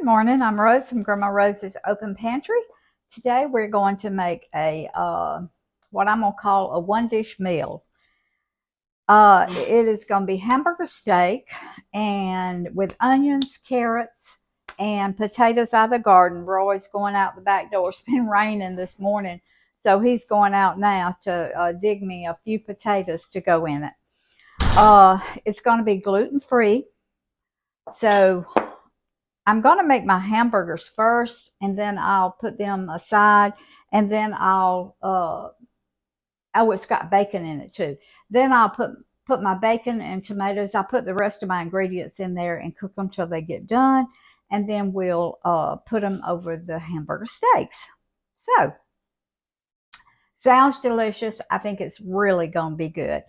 Good morning. I'm Rose from Grandma Rose's Open Pantry. Today we're going to make a what I'm going to call a one-dish meal. It is going to be hamburger steak and with onions, carrots, and potatoes out of the garden. Roy's going out the back door. It's been raining this morning, so he's going out now to dig me a few potatoes to go in it. It's going to be gluten-free, so I'm going to make my hamburgers first, and then I'll put them aside, and then oh, it's got bacon in it too. Then I'll put my bacon and tomatoes. I'll put the rest of my ingredients in there and cook them till they get done, and then we'll put them over the hamburger steaks. So, sounds delicious. I think it's really going to be good.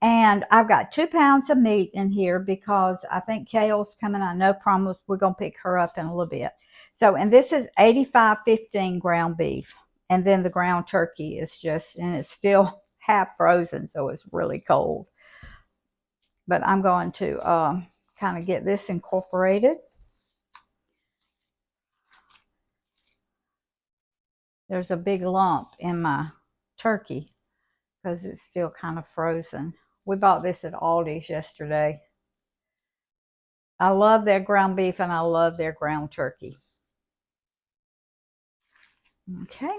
And I've got 2 pounds of meat in here because I think Kale's coming. I know promise we're going to pick her up in a little bit. So, and this is 85/15 ground beef. And then the ground turkey is just, and it's still half frozen, so it's really cold. But I'm going to kind of get this incorporated. There's a big lump in my turkey because it's still kind of frozen. We bought this at Aldi's yesterday. I love their ground beef and I love their ground turkey. Okay.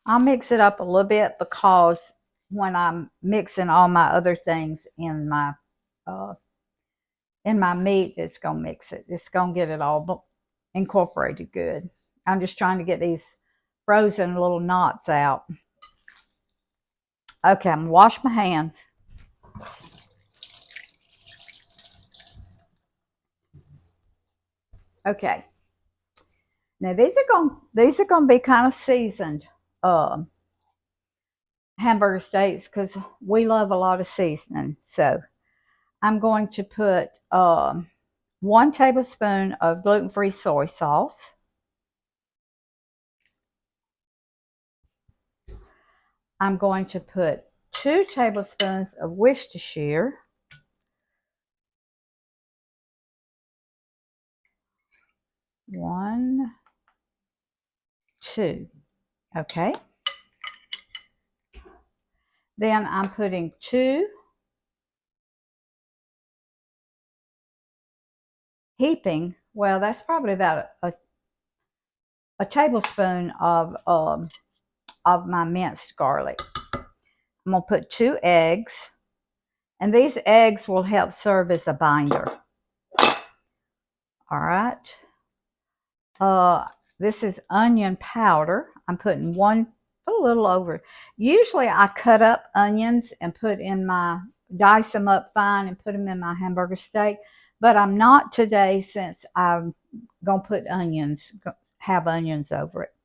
I'll mix it up a little bit because when I'm mixing all my other things in my meat, it's gonna mix it. It's gonna get it all incorporated good. I'm just trying to get these frozen little knots out. Okay, I'm gonna wash my hands. Okay. Now these are gonna be kind of seasoned hamburger steaks because we love a lot of seasoning. So I'm going to put 1 tablespoon of gluten-free soy sauce. I'm going to put 2 tablespoons of Worcestershire. 1, 2. Okay. Then I'm putting 2 heaping. Well, that's probably about a tablespoon of my minced garlic. I'm going to put 2 eggs, and these eggs will help serve as a binder. All right. This is onion powder. I'm putting a little over. Usually I cut up onions and dice them up fine and put them in my hamburger steak, but I'm not today since I'm going to have onions over it.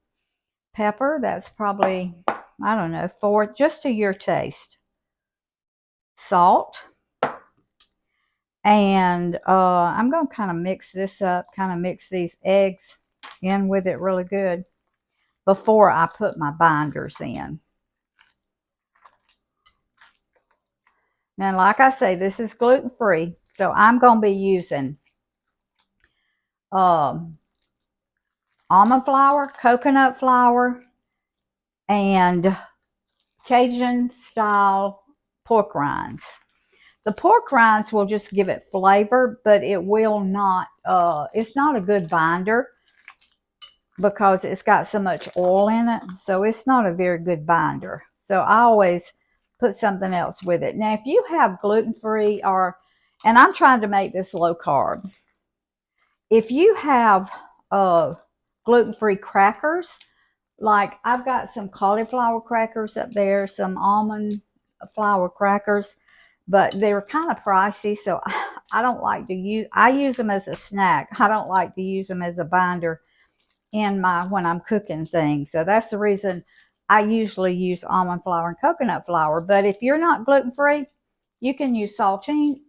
Pepper, that's probably, I don't know, 4, just to your taste. Salt. And I'm going to kind of mix this up, kind of mix these eggs in with it really good before I put my binders in. Now, like I say, this is gluten-free, so I'm going to be using almond flour, coconut flour, and Cajun style pork rinds. The pork rinds will just give it flavor, but it will not, it's not a good binder because it's got so much oil in it. So it's not a very good binder. So I always put something else with it. Now, if you have gluten-free and I'm trying to make this low carb. If you have gluten-free crackers, like I've got some cauliflower crackers up there, some almond flour crackers, but they're kind of pricey, so I don't like to I use them as a snack. I don't like to use them as a binder when I'm cooking things. So that's the reason I usually use almond flour and coconut flour. But if you're not gluten-free, you can use saltines,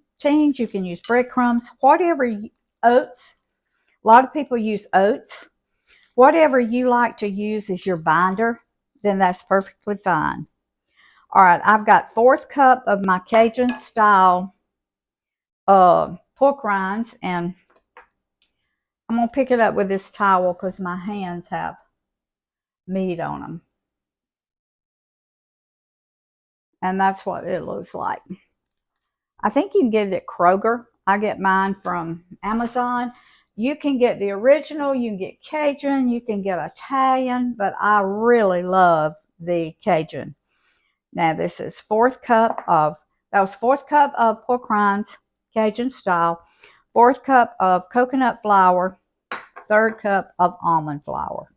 you can use breadcrumbs, oats. A lot of people use oats. Whatever you like to use as your binder, then that's perfectly fine. All right, I've got 1/4 cup of my Cajun style pork rinds, and I'm going to pick it up with this towel because my hands have meat on them. And that's what it looks like. I think you can get it at Kroger. I get mine from Amazon. You can get the original, you can get Cajun, you can get Italian, but I really love the Cajun. Now this is fourth cup of pork rinds, Cajun style, fourth cup of coconut flour, third cup of almond flour.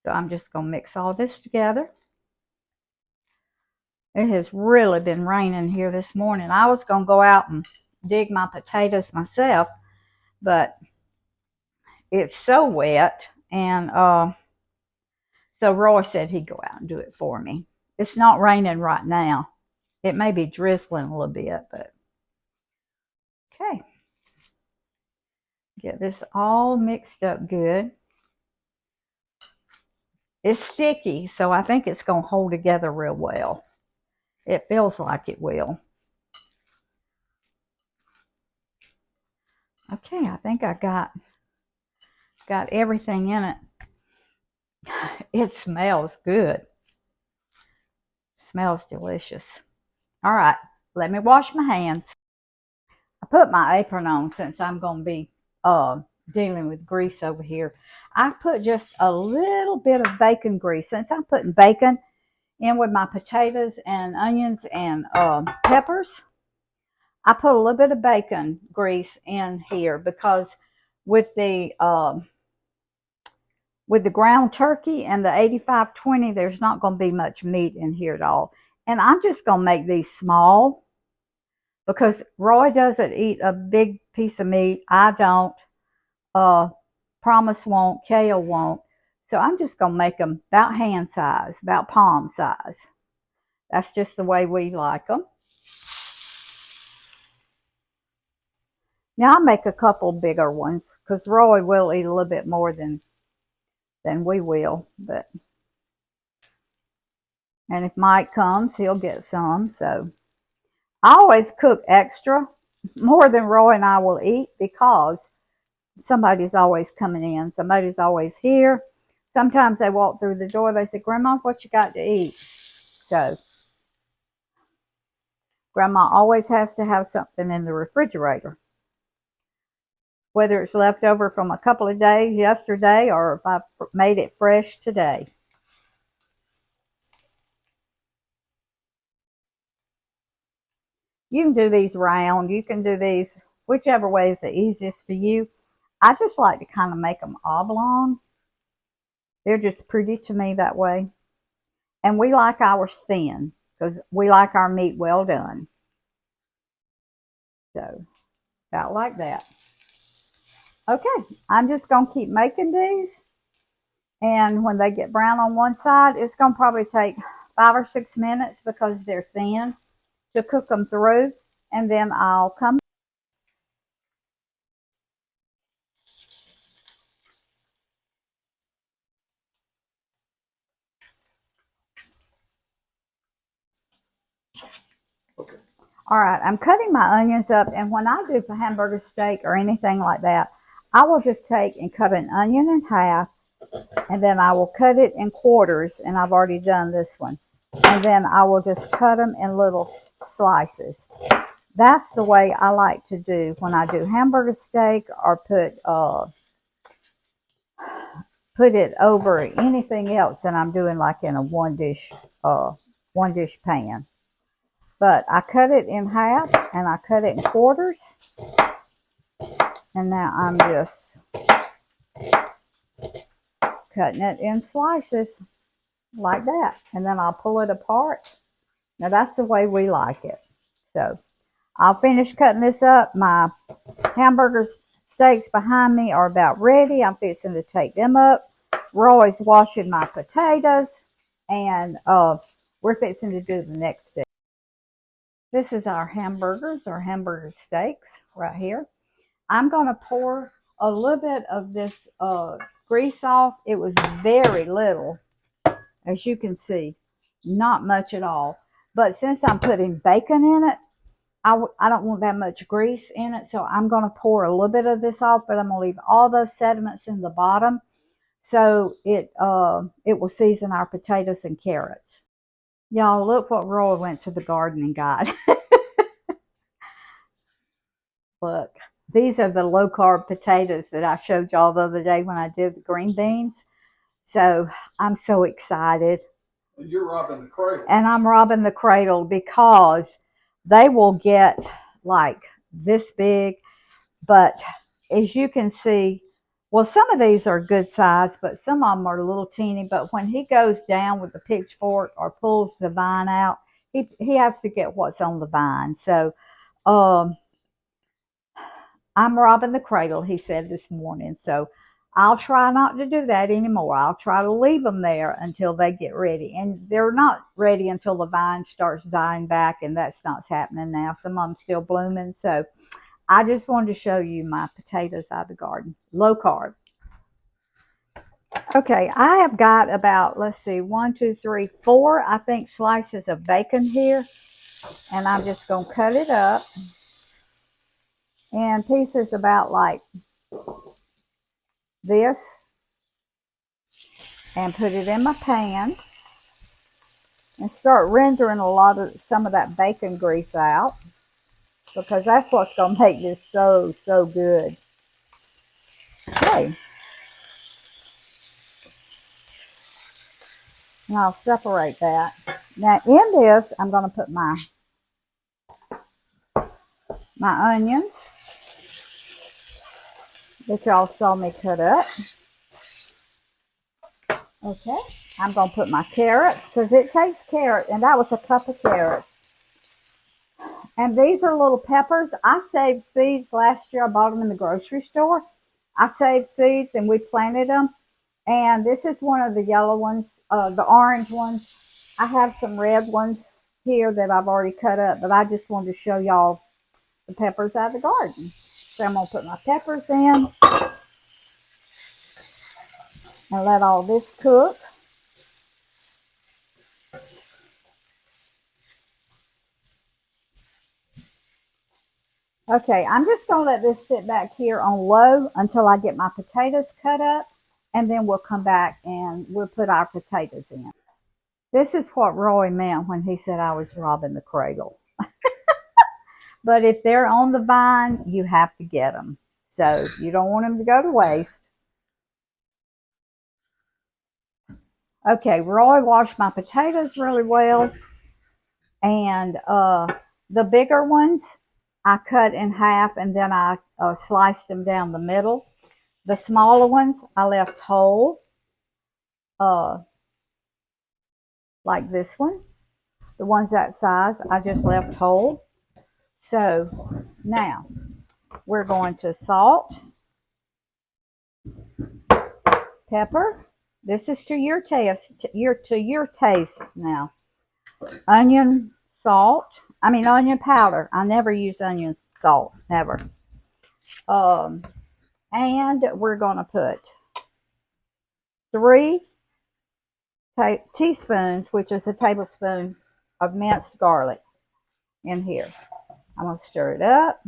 So I'm just going to mix all this together. It has really been raining here this morning. I was going to go out and dig my potatoes myself, but it's so wet, and so Roy said he'd go out and do it for me. It's not raining right now. It may be drizzling a little bit, but okay. Get this all mixed up good. It's sticky, so I think it's going to hold together real well. It feels like it will. Okay, I think I got everything in it. It smells good. It smells delicious. All right, let me wash my hands. I put my apron on since I'm going to be dealing with grease over here. I put just a little bit of bacon grease. Since I'm putting bacon in with my potatoes and onions and peppers, I put a little bit of bacon grease in here because with the ground turkey and the 85-20, there's not going to be much meat in here at all. And I'm just going to make these small because Roy doesn't eat a big piece of meat. I don't. Promise won't. Kale won't. So I'm just going to make them about hand size, about palm size. That's just the way we like them. Now I'll make a couple bigger ones because Roy will eat a little bit more than we will. And if Mike comes, he'll get some. So I always cook extra, more than Roy and I will eat, because somebody's always coming in. Somebody's always here. Sometimes they walk through the door. They say, "Grandma, what you got to eat?" So Grandma always has to have something in the refrigerator, whether it's left over from a couple of days yesterday or if I made it fresh today. You can do these round. You can do these whichever way is the easiest for you. I just like to kind of make them oblong. They're just pretty to me that way. And we like ours thin because we like our meat well done. So, about like that. Okay, I'm just going to keep making these. And when they get brown on one side, it's going to probably take 5 or 6 minutes because they're thin to cook them through. And then I'll come. All right, I'm cutting my onions up, and when I do for hamburger steak or anything like that, I will just take and cut an onion in half, and then I will cut it in quarters, and I've already done this one. And then I will just cut them in little slices. That's the way I like to do when I do hamburger steak or put it over anything else that I'm doing, like in a one dish pan. But I cut it in half and I cut it in quarters. And now I'm just cutting it in slices like that. And then I'll pull it apart. Now that's the way we like it. So I'll finish cutting this up. My hamburger steaks behind me are about ready. I'm fixing to take them up. Roy's washing my potatoes. And we're fixing to do the next step. This is our hamburger steaks right here. I'm going to pour a little bit of this grease off. It was very little, as you can see, not much at all. But since I'm putting bacon in it, I don't want that much grease in it, so I'm going to pour a little bit of this off, but I'm going to leave all those sediments in the bottom so it will season our potatoes and carrots. Y'all, look what Roy went to the garden and got. Look, these are the low carb potatoes that I showed y'all the other day when I did the green beans. So I'm so excited. You're robbing the cradle. And I'm robbing the cradle because they will get like this big. But as you can see, well, some of these are good size, but some of them are a little teeny. But when he goes down with the pitchfork or pulls the vine out, he has to get what's on the vine. So I'm robbing the cradle, he said this morning. So I'll try not to do that anymore. I'll try to leave them there until they get ready. And they're not ready until the vine starts dying back, and that's not happening now. Some of them still blooming. So I just wanted to show you my potatoes out of the garden. Low carb. Okay, I have got about, let's see, 1, 2, 3, 4, I think, slices of bacon here. And I'm just going to cut it up in pieces about like this. And put it in my pan. And start rendering some of that bacon grease out. Because that's what's going to make this so good. Okay. And I'll separate that. Now in this, I'm going to put my onions that y'all saw me cut up. Okay. I'm going to put my carrots because it takes carrot, and that was a cup of carrots. And these are little peppers. I saved seeds last year. I bought them in the grocery store. I saved seeds and we planted them. And this is one of the yellow ones, the orange ones. I have some red ones here that I've already cut up, but I just wanted to show y'all the peppers out of the garden. So I'm going to put my peppers in and let all this cook. Okay, I'm just going to let this sit back here on low until I get my potatoes cut up, and then we'll come back and we'll put our potatoes in. This is what Roy meant when he said I was robbing the cradle. But if they're on the vine, you have to get them. So you don't want them to go to waste. Okay, Roy washed my potatoes really well. And the bigger ones, I cut in half and then I sliced them down the middle. The smaller ones, I left whole, like this one. The ones that size, I just left whole. So now we're going to salt, pepper. This is to your taste. To your taste now. Onion onion powder. I never use onion salt, never. And we're going to put 3 teaspoons, which is a tablespoon of minced garlic in here. I'm going to stir it up.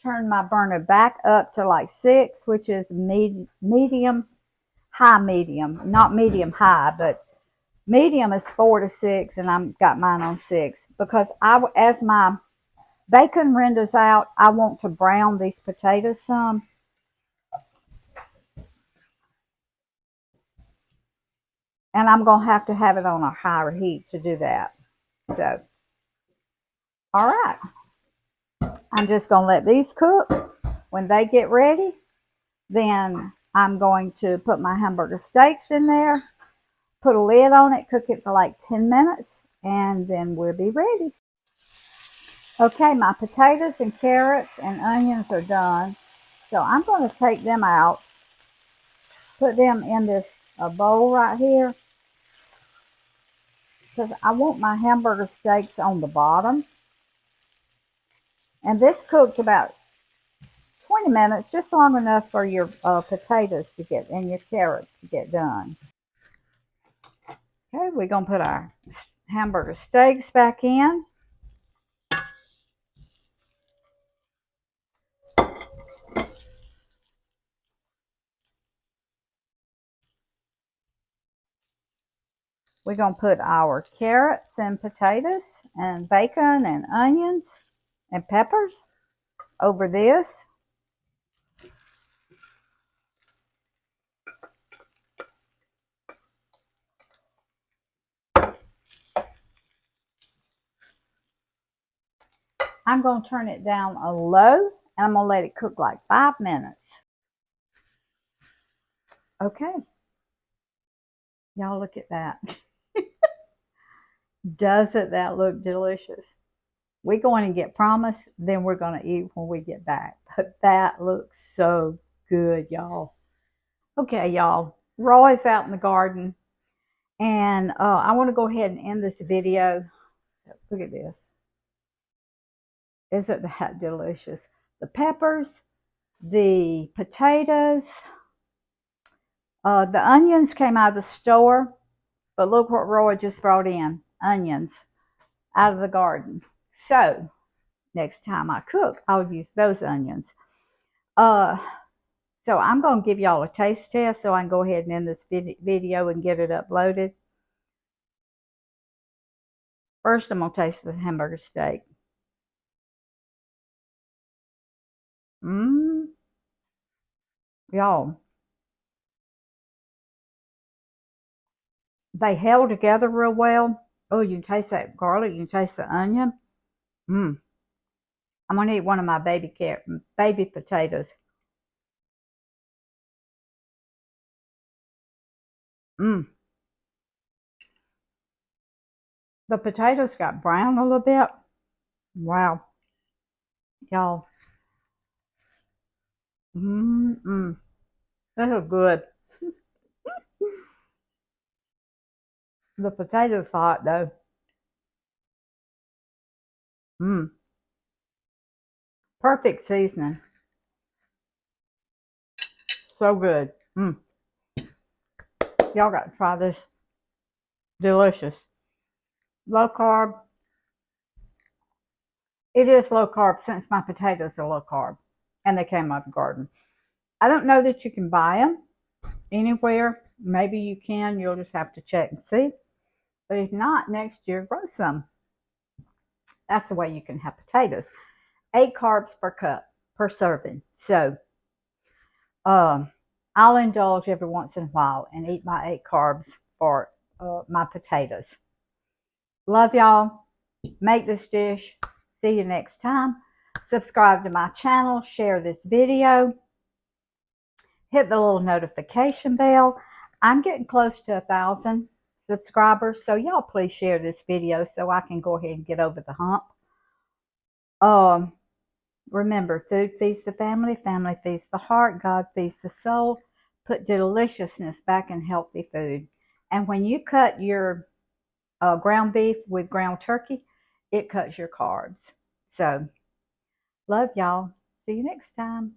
Turn my burner back up to like 6, which is medium, high medium. Not medium high, but medium is 4 to 6, and I've got mine on 6. Because as my bacon renders out, I want to brown these potatoes some. And I'm going to have it on a higher heat to do that. So, all right. I'm just going to let these cook. When they get ready, then I'm going to put my Hamburger steaks in there, put a lid on it, cook it for like 10 minutes, and then we'll be ready. Okay, my potatoes and carrots and onions are done. So I'm going to take them out, put them in this bowl right here, because I want my Hamburger steaks on the bottom. And this cooks about 20 minutes, just long enough for your potatoes to get and your carrots to get done. Okay, we're going to put our Hamburger steaks back in. We're going to put our carrots and potatoes and bacon and onions and peppers over this. I'm going to turn it down a low, and I'm going to let it cook like 5 minutes. Okay. Y'all look at that. Doesn't that look delicious? We're going to get promise, then we're going to eat when we get back. But that looks so good, y'all. Okay, y'all. Roy's out in the garden, and I want to go ahead and end this video. Look at this. Isn't that delicious? The peppers, the potatoes, the onions came out of the store, but look what Roy just brought in. Onions out of the garden. So next time I cook, I'll use those onions. So I'm going to give y'all a taste test so I can go ahead and end this video and get it uploaded. First, I'm going to taste the hamburger steak. Y'all, they held together real well. Oh, you can taste that garlic. You can taste the onion. I'm going to eat one of my baby potatoes. The potatoes got brown a little bit. Wow. Y'all. Those are good. The potatoes hot though. Perfect seasoning. So good. Y'all got to try this. Delicious. Low carb. It is low carb since my potatoes are low carb and they came out of the garden. I don't know that you can buy them anywhere. Maybe you can. You'll just have to check and see. But if not, next year, grow some. That's the way you can have potatoes. 8 carbs per cup, per serving. So I'll indulge every once in a while and eat my 8 carbs for my potatoes. Love y'all. Make this dish. See you next time. Subscribe to my channel. Share this video. Hit the little notification bell. I'm getting close to 1,000 subscribers, so y'all please share this video so I can go ahead and get over the hump. Remember, food feeds the family, family feeds the heart, God feeds the soul. Put deliciousness back in healthy food. And when you cut your ground beef with ground turkey, it cuts your carbs. So, love y'all. See you next time.